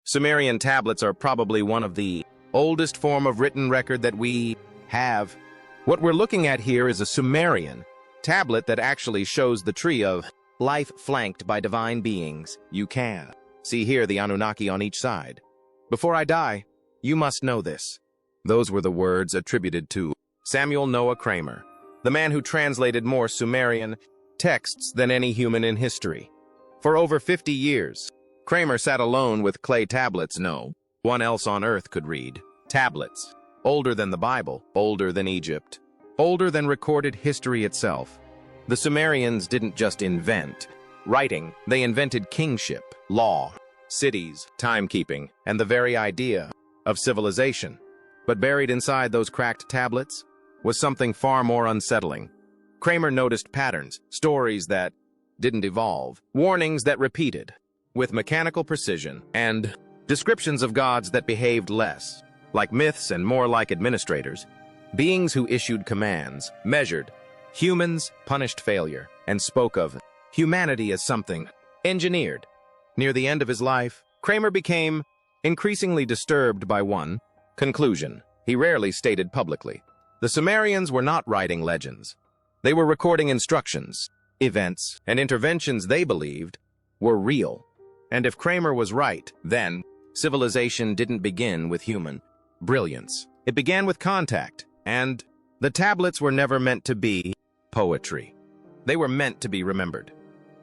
Sumerian tablets are probably one of the oldest form of written record that we have. What we're looking at here is a Sumerian tablet that actually shows the tree of life flanked by divine beings. You can see here the Anunnaki on each side. Before I die, you must know this. Those were the words attributed to Samuel Noah Kramer, the man who translated more Sumerian texts than any human in history. For over 50 years, Kramer sat alone with clay tablets no one else on earth could read. Tablets, older than the Bible, older than Egypt, older than recorded history itself. The Sumerians didn't just invent writing, they invented kingship, law, cities, timekeeping, and the very idea of civilization. But buried inside those cracked tablets was something far more unsettling. Kramer noticed patterns, stories that didn't evolve, warnings that repeated with mechanical precision, and descriptions of gods that behaved less like myths and more like administrators, beings who issued commands, measured humans, punished failure, and spoke of humanity as something engineered. Near the end of his life, Kramer became increasingly disturbed by one conclusion he rarely stated publicly. The Sumerians were not writing legends. They were recording instructions, events, and interventions they believed were real. And if Kramer was right, then civilization didn't begin with human brilliance. It began with contact, and the tablets were never meant to be poetry. They were meant to be remembered.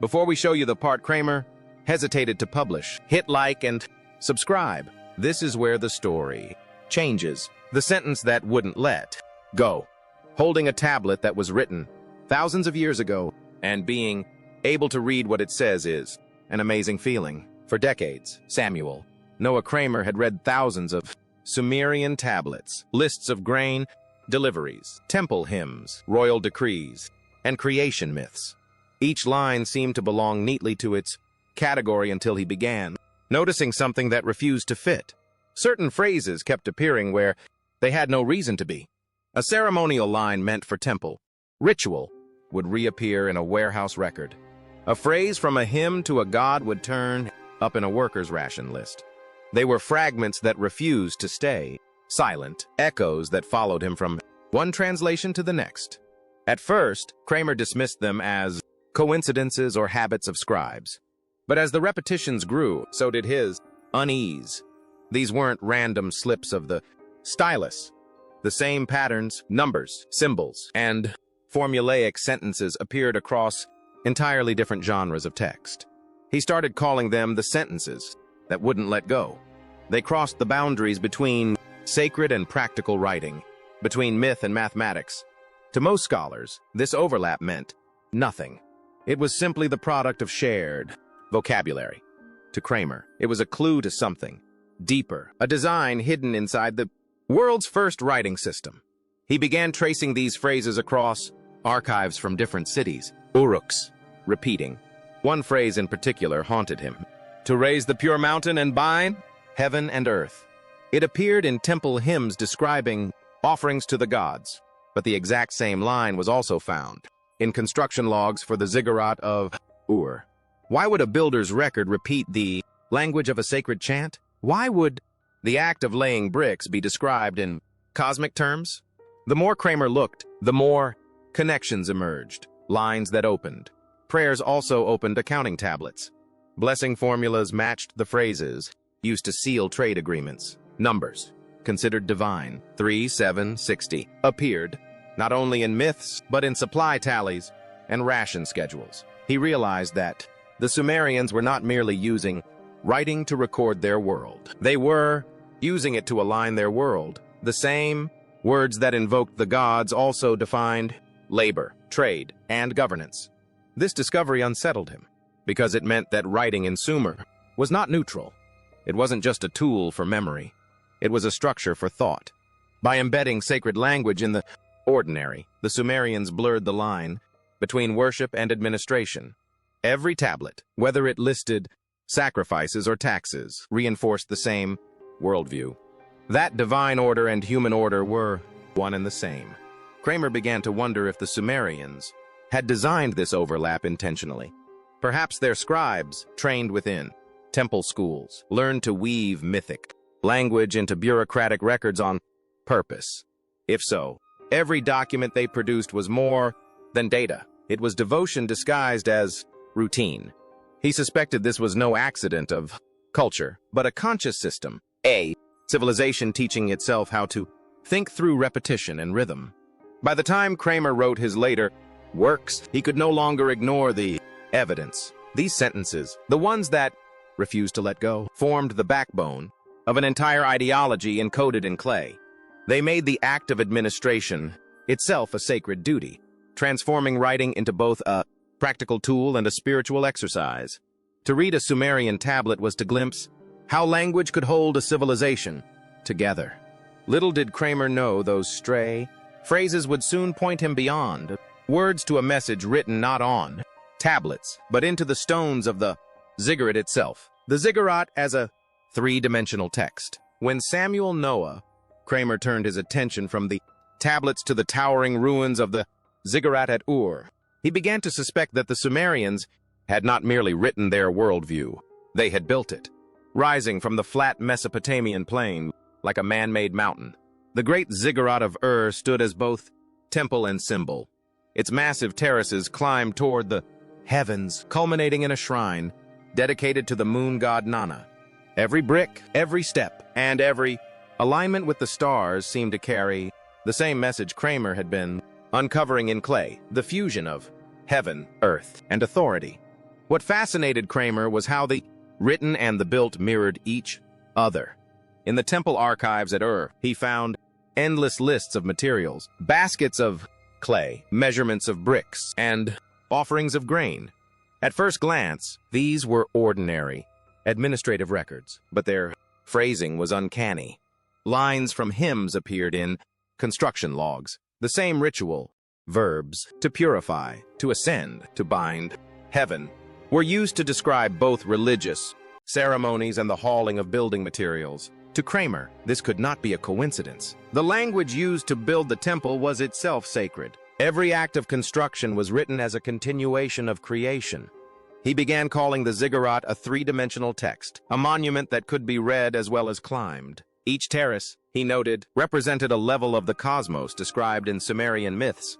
Before we show you the part Kramer hesitated to publish, hit like and subscribe. This is where the story changes. The sentence that wouldn't let go. Holding a tablet that was written thousands of years ago and being able to read what it says is an amazing feeling. For decades, Samuel Noah Kramer had read thousands of Sumerian tablets, lists of grain deliveries, temple hymns, royal decrees, and creation myths. Each line seemed to belong neatly to its category until he began noticing something that refused to fit. Certain phrases kept appearing where they had no reason to be. A ceremonial line meant for temple ritual would reappear in a warehouse record. A phrase from a hymn to a god would turn up in a worker's ration list. They were fragments that refused to stay silent, echoes that followed him from one translation to the next. At first, Kramer dismissed them as coincidences or habits of scribes. But as the repetitions grew, so did his unease. These weren't random slips of the stylus. The same patterns, numbers, symbols, and formulaic sentences appeared across entirely different genres of text. He started calling them the sentences that wouldn't let go. They crossed the boundaries between sacred and practical writing, between myth and mathematics. To most scholars, this overlap meant nothing. It was simply the product of shared vocabulary. To Kramer, it was a clue to something deeper, a design hidden inside the world's first writing system. He began tracing these phrases across archives from different cities, uruks, repeating. One phrase in particular haunted him. To raise the pure mountain and bind heaven and earth. It appeared in temple hymns describing offerings to the gods, but the exact same line was also found in construction logs for the ziggurat of Ur. Why would a builder's record repeat the language of a sacred chant? Why would the act of laying bricks be described in cosmic terms? The more Kramer looked, the more connections emerged, lines that opened. Prayers also opened accounting tablets. Blessing formulas matched the phrases used to seal trade agreements. Numbers, considered divine, 3, 7, 60, appeared not only in myths, but in supply tallies and ration schedules. He realized that the Sumerians were not merely using writing to record their world. They were using it to align their world. The same words that invoked the gods also defined labor, trade, and governance. This discovery unsettled him, because it meant that writing in Sumer was not neutral. It wasn't just a tool for memory. It was a structure for thought. By embedding sacred language in the ordinary, the Sumerians blurred the line between worship and administration. Every tablet, whether it listed sacrifices or taxes, reinforced the same worldview. That divine order and human order were one and the same. Kramer began to wonder if the Sumerians had designed this overlap intentionally. Perhaps their scribes, trained within temple schools, learned to weave mythic language into bureaucratic records on purpose. If so, every document they produced was more than data. It was devotion disguised as routine. He suspected this was no accident of culture, but a conscious system, a civilization teaching itself how to think through repetition and rhythm. By the time Kramer wrote his later works, he could no longer ignore the evidence. These sentences, the ones that refused to let go, formed the backbone of an entire ideology encoded in clay. They made the act of administration itself a sacred duty, transforming writing into both a practical tool and a spiritual exercise. To read a Sumerian tablet was to glimpse how language could hold a civilization together. Little did Kramer know those stray phrases would soon point him beyond words to a message written not on tablets, but into the stones of the ziggurat itself. The ziggurat as a three-dimensional text. When Samuel Noah, Kramer turned his attention from the tablets to the towering ruins of the ziggurat at Ur. He began to suspect that the Sumerians had not merely written their worldview, they had built it, rising from the flat Mesopotamian plain like a man-made mountain. The great ziggurat of Ur stood as both temple and symbol. Its massive terraces climbed toward the heavens, culminating in a shrine dedicated to the moon god Nana. Every brick, every step, and every alignment with the stars seemed to carry the same message Kramer had been uncovering in clay, the fusion of heaven, earth, and authority. What fascinated Kramer was how the written and the built mirrored each other. In the temple archives at Ur, he found endless lists of materials, baskets of clay, measurements of bricks, and offerings of grain. At first glance, these were ordinary administrative records, but their phrasing was uncanny. Lines from hymns appeared in construction logs. The same ritual, verbs, to purify, to ascend, to bind, heaven, were used to describe both religious ceremonies and the hauling of building materials. To Kramer, this could not be a coincidence. The language used to build the temple was itself sacred. Every act of construction was written as a continuation of creation. He began calling the ziggurat a three-dimensional text, a monument that could be read as well as climbed. Each terrace, he noted, represented a level of the cosmos described in Sumerian myths.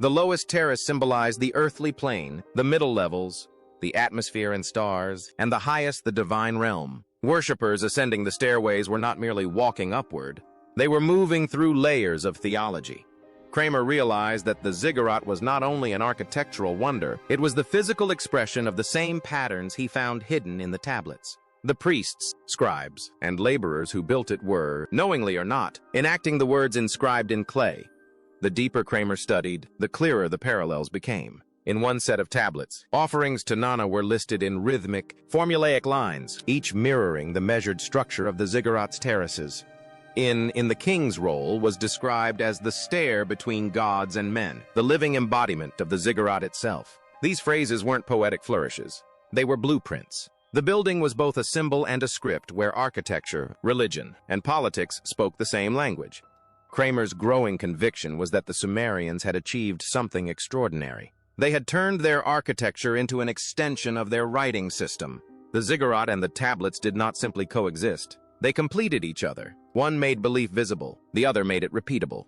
The lowest terrace symbolized the earthly plane, the middle levels, the atmosphere and stars, and the highest, the divine realm. Worshippers ascending the stairways were not merely walking upward. They were moving through layers of theology. Kramer realized that the ziggurat was not only an architectural wonder, it was the physical expression of the same patterns he found hidden in the tablets. The priests, scribes, and laborers who built it were, knowingly or not, enacting the words inscribed in clay. The deeper Kramer studied, the clearer the parallels became. In one set of tablets, offerings to Nana were listed in rhythmic, formulaic lines, each mirroring the measured structure of the ziggurat's terraces. In the king's role was described as the stair between gods and men, the living embodiment of the ziggurat itself. These phrases weren't poetic flourishes. They were blueprints. The building was both a symbol and a script where architecture, religion, and politics spoke the same language. Kramer's growing conviction was that the Sumerians had achieved something extraordinary. They had turned their architecture into an extension of their writing system. The ziggurat and the tablets did not simply coexist. They completed each other. One made belief visible, the other made it repeatable.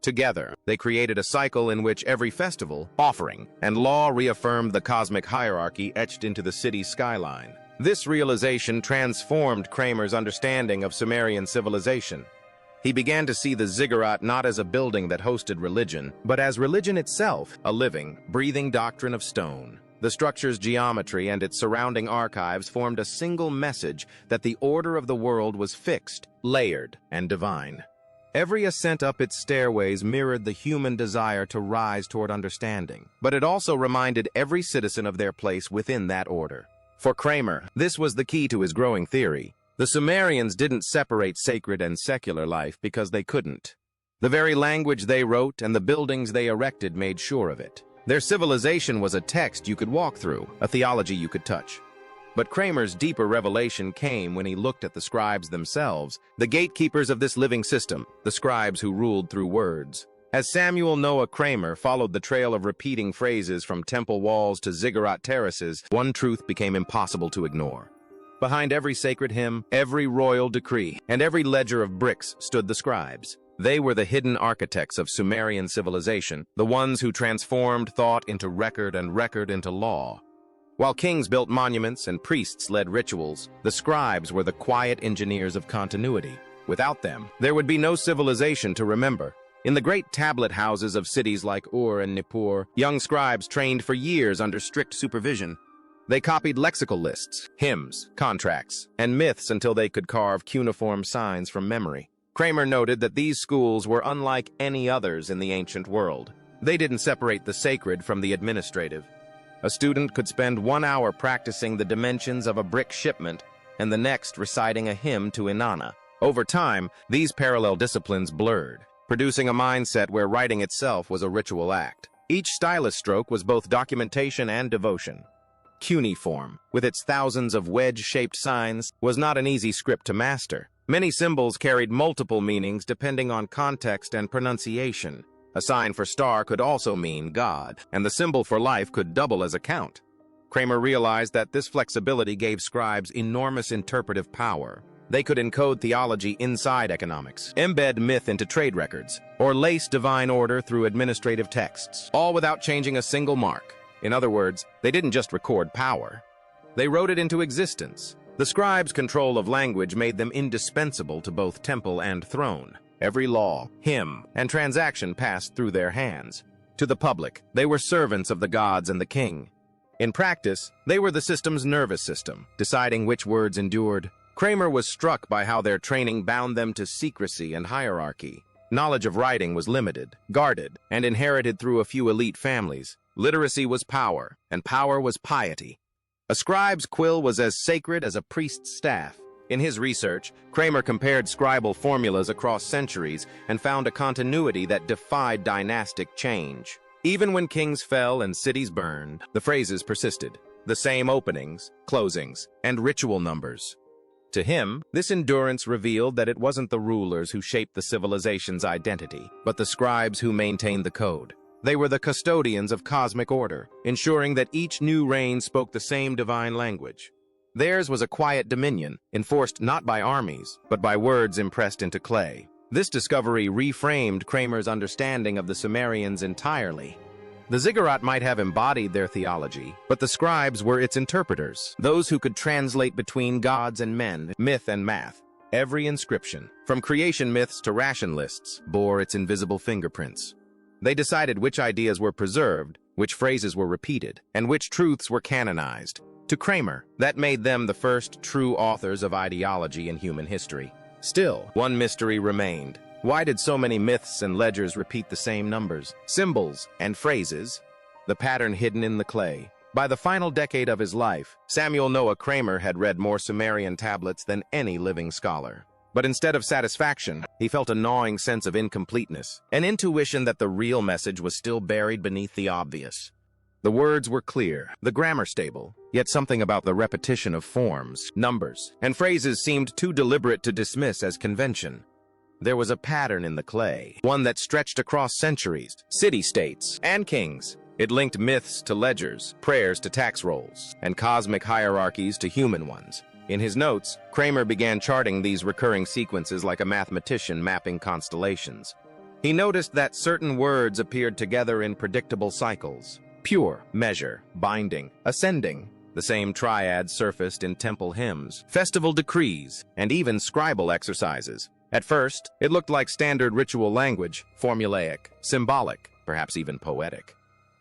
Together, they created a cycle in which every festival, offering, and law reaffirmed the cosmic hierarchy etched into the city's skyline. This realization transformed Kramer's understanding of Sumerian civilization. He began to see the ziggurat not as a building that hosted religion, but as religion itself, a living, breathing doctrine of stone. The structure's geometry and its surrounding archives formed a single message that the order of the world was fixed, layered, and divine. Every ascent up its stairways mirrored the human desire to rise toward understanding, but it also reminded every citizen of their place within that order. For Kramer, this was the key to his growing theory. The Sumerians didn't separate sacred and secular life because they couldn't. The very language they wrote and the buildings they erected made sure of it. Their civilization was a text you could walk through, a theology you could touch. But Kramer's deeper revelation came when he looked at the scribes themselves, the gatekeepers of this living system, the scribes who ruled through words. As Samuel Noah Kramer followed the trail of repeating phrases from temple walls to ziggurat terraces, one truth became impossible to ignore. Behind every sacred hymn, every royal decree, and every ledger of bricks stood the scribes. They were the hidden architects of Sumerian civilization, the ones who transformed thought into record and record into law. While kings built monuments and priests led rituals, the scribes were the quiet engineers of continuity. Without them, there would be no civilization to remember. In the great tablet houses of cities like Ur and Nippur, young scribes trained for years under strict supervision. They copied lexical lists, hymns, contracts, and myths until they could carve cuneiform signs from memory. Kramer noted that these schools were unlike any others in the ancient world. They didn't separate the sacred from the administrative. A student could spend 1 hour practicing the dimensions of a brick shipment and the next reciting a hymn to Inanna. Over time, these parallel disciplines blurred, producing a mindset where writing itself was a ritual act. Each stylus stroke was both documentation and devotion. Cuneiform, with its thousands of wedge-shaped signs, was not an easy script to master. Many symbols carried multiple meanings depending on context and pronunciation. A sign for star could also mean God, and the symbol for life could double as a count. Kramer realized that this flexibility gave scribes enormous interpretive power. They could encode theology inside economics, embed myth into trade records, or lace divine order through administrative texts, all without changing a single mark. In other words, they didn't just record power. They wrote it into existence. The scribes' control of language made them indispensable to both temple and throne. Every law, hymn, and transaction passed through their hands. To the public, they were servants of the gods and the king. In practice, they were the system's nervous system, deciding which words endured. Kramer was struck by how their training bound them to secrecy and hierarchy. Knowledge of writing was limited, guarded, and inherited through a few elite families. Literacy was power, and power was piety. A scribe's quill was as sacred as a priest's staff. In his research, Kramer compared scribal formulas across centuries and found a continuity that defied dynastic change. Even when kings fell and cities burned, the phrases persisted. The same openings, closings, and ritual numbers. To him, this endurance revealed that it wasn't the rulers who shaped the civilization's identity, but the scribes who maintained the code. They were the custodians of cosmic order, ensuring that each new reign spoke the same divine language. Theirs was a quiet dominion, enforced not by armies, but by words impressed into clay. This discovery reframed Kramer's understanding of the Sumerians entirely. The ziggurat might have embodied their theology, but the scribes were its interpreters, those who could translate between gods and men, myth and math. Every inscription, from creation myths to ration lists, bore its invisible fingerprints. They decided which ideas were preserved, which phrases were repeated, and which truths were canonized. To Kramer, that made them the first true authors of ideology in human history. Still, one mystery remained. Why did so many myths and ledgers repeat the same numbers, symbols, and phrases? The pattern hidden in the clay. By the final decade of his life, Samuel Noah Kramer had read more Sumerian tablets than any living scholar. But instead of satisfaction, he felt a gnawing sense of incompleteness, an intuition that the real message was still buried beneath the obvious. The words were clear, the grammar stable, yet something about the repetition of forms, numbers, and phrases seemed too deliberate to dismiss as convention. There was a pattern in the clay, one that stretched across centuries, city-states, and kings. It linked myths to ledgers, prayers to tax rolls, and cosmic hierarchies to human ones. In his notes, Kramer began charting these recurring sequences like a mathematician mapping constellations. He noticed that certain words appeared together in predictable cycles. Pure, measure, binding, ascending. The same triad surfaced in temple hymns, festival decrees, and even scribal exercises. At first, it looked like standard ritual language, formulaic, symbolic, perhaps even poetic.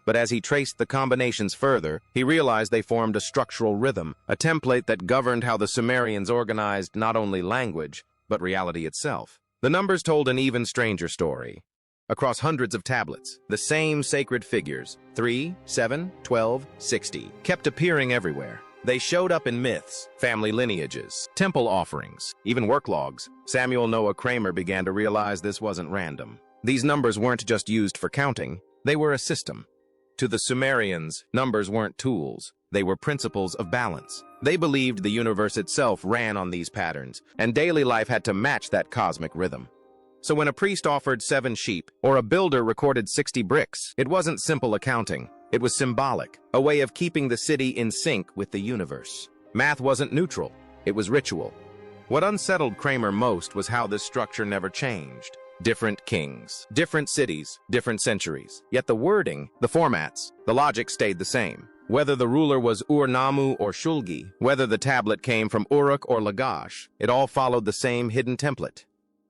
But as he traced the combinations further, he realized they formed a structural rhythm, a template that governed how the Sumerians organized not only language, but reality itself. The numbers told an even stranger story. Across hundreds of tablets, the same sacred figures, 3, 7, 12, 60, kept appearing everywhere. They showed up in myths, family lineages, temple offerings, even work logs. Samuel Noah Kramer began to realize this wasn't random. These numbers weren't just used for counting, they were a system. To the Sumerians, numbers weren't tools, they were principles of balance. They believed the universe itself ran on these patterns, and daily life had to match that cosmic rhythm. So when a priest offered 7 sheep, or a builder recorded 60 bricks, it wasn't simple accounting. It was symbolic, a way of keeping the city in sync with the universe. Math wasn't neutral. It was ritual. What unsettled Kramer most was how this structure never changed. Different kings, different cities, different centuries. Yet the wording, the formats, the logic stayed the same. Whether the ruler was Ur-Nammu or Shulgi, whether the tablet came from Uruk or Lagash, it all followed the same hidden template.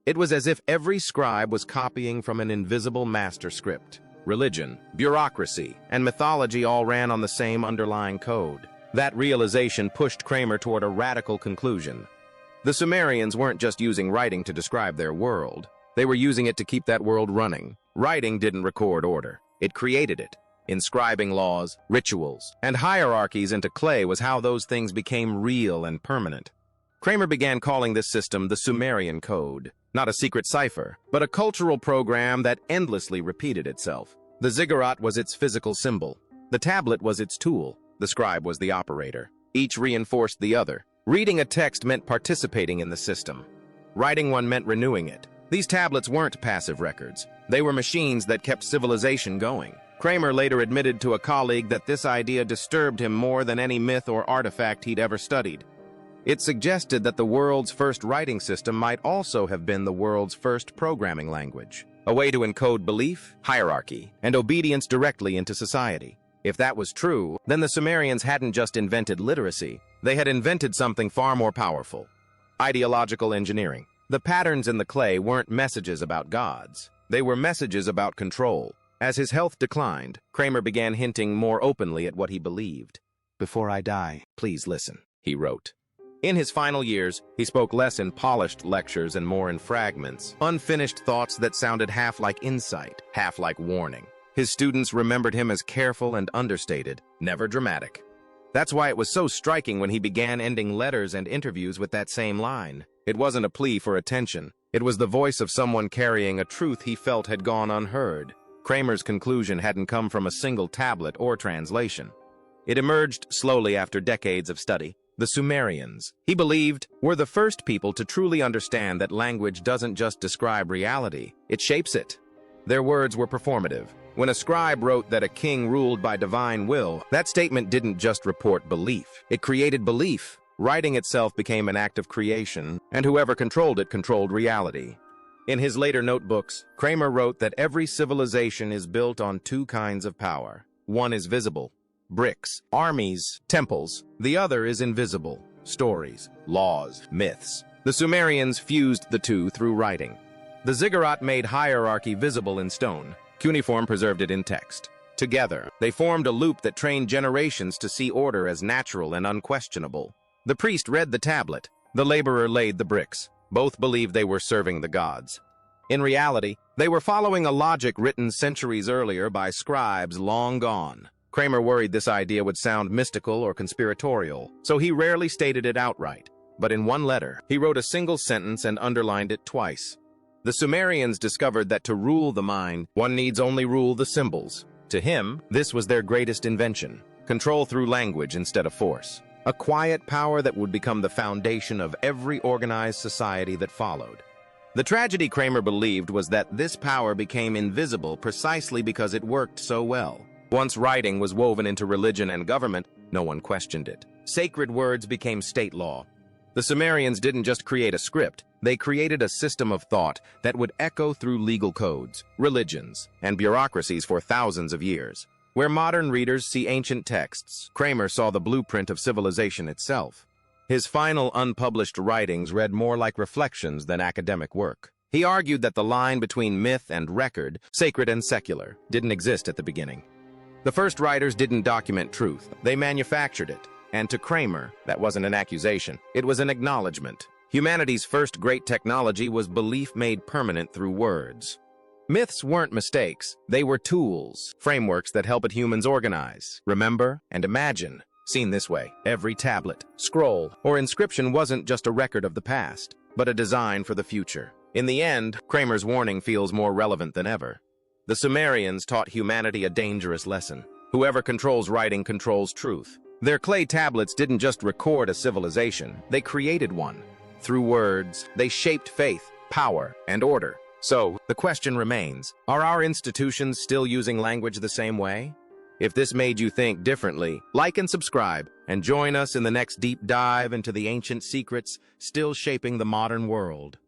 It was as if every scribe was copying from an invisible master script. Religion, bureaucracy, and mythology all ran on the same underlying code. That realization pushed Kramer toward a radical conclusion. The Sumerians weren't just using writing to describe their world. They were using it to keep that world running. Writing didn't record order. It created it. Inscribing laws, rituals, and hierarchies into clay was how those things became real and permanent. Kramer began calling this system the Sumerian Code. Not a secret cipher, but a cultural program that endlessly repeated itself. The ziggurat was its physical symbol. The tablet was its tool. The scribe was the operator. Each reinforced the other. Reading a text meant participating in the system. Writing one meant renewing it. These tablets weren't passive records. They were machines that kept civilization going. Kramer later admitted to a colleague that this idea disturbed him more than any myth or artifact he'd ever studied. It suggested that the world's first writing system might also have been the world's first programming language, a way to encode belief, hierarchy, and obedience directly into society. If that was true, then the Sumerians hadn't just invented literacy, they had invented something far more powerful: ideological engineering. The patterns in the clay weren't messages about gods. They were messages about control. As his health declined, Kramer began hinting more openly at what he believed. "Before I die, please listen," he wrote. In his final years, he spoke less in polished lectures and more in fragments, unfinished thoughts that sounded half like insight, half like warning. His students remembered him as careful and understated, never dramatic. That's why it was so striking when he began ending letters and interviews with that same line. It wasn't a plea for attention. It was the voice of someone carrying a truth he felt had gone unheard. Kramer's conclusion hadn't come from a single tablet or translation. It emerged slowly after decades of study. The Sumerians, he believed, were the first people to truly understand that language doesn't just describe reality, it shapes it. Their words were performative. When a scribe wrote that a king ruled by divine will, that statement didn't just report belief, it created belief. Writing itself became an act of creation, and whoever controlled it controlled reality. In his later notebooks, Kramer wrote that every civilization is built on two kinds of power. One is visible: bricks, armies, temples. The other is invisible: stories, laws, myths. The Sumerians fused the two through writing. The ziggurat made hierarchy visible in stone. Cuneiform preserved it in text. Together, they formed a loop that trained generations to see order as natural and unquestionable. The priest read the tablet. The laborer laid the bricks. Both believed they were serving the gods. In reality, they were following a logic written centuries earlier by scribes long gone. Kramer worried this idea would sound mystical or conspiratorial, so he rarely stated it outright. But in one letter, he wrote a single sentence and underlined it twice. The Sumerians discovered that to rule the mind, one needs only rule the symbols. To him, this was their greatest invention: control through language instead of force. A quiet power that would become the foundation of every organized society that followed. The tragedy, Kramer believed, was that this power became invisible precisely because it worked so well. Once writing was woven into religion and government, no one questioned it. Sacred words became state law. The Sumerians didn't just create a script, they created a system of thought that would echo through legal codes, religions, and bureaucracies for thousands of years. Where modern readers see ancient texts, Kramer saw the blueprint of civilization itself. His final unpublished writings read more like reflections than academic work. He argued that the line between myth and record, sacred and secular, didn't exist at the beginning. The first writers didn't document truth, they manufactured it. And to Kramer, that wasn't an accusation, it was an acknowledgement. Humanity's first great technology was belief made permanent through words. Myths weren't mistakes, they were tools, frameworks that helped humans organize, remember, and imagine. Seen this way, every tablet, scroll, or inscription wasn't just a record of the past, but a design for the future. In the end, Kramer's warning feels more relevant than ever. The Sumerians taught humanity a dangerous lesson. Whoever controls writing controls truth. Their clay tablets didn't just record a civilization, they created one. Through words, they shaped faith, power, and order. So, the question remains, are our institutions still using language the same way? If this made you think differently, like and subscribe, and join us in the next deep dive into the ancient secrets still shaping the modern world.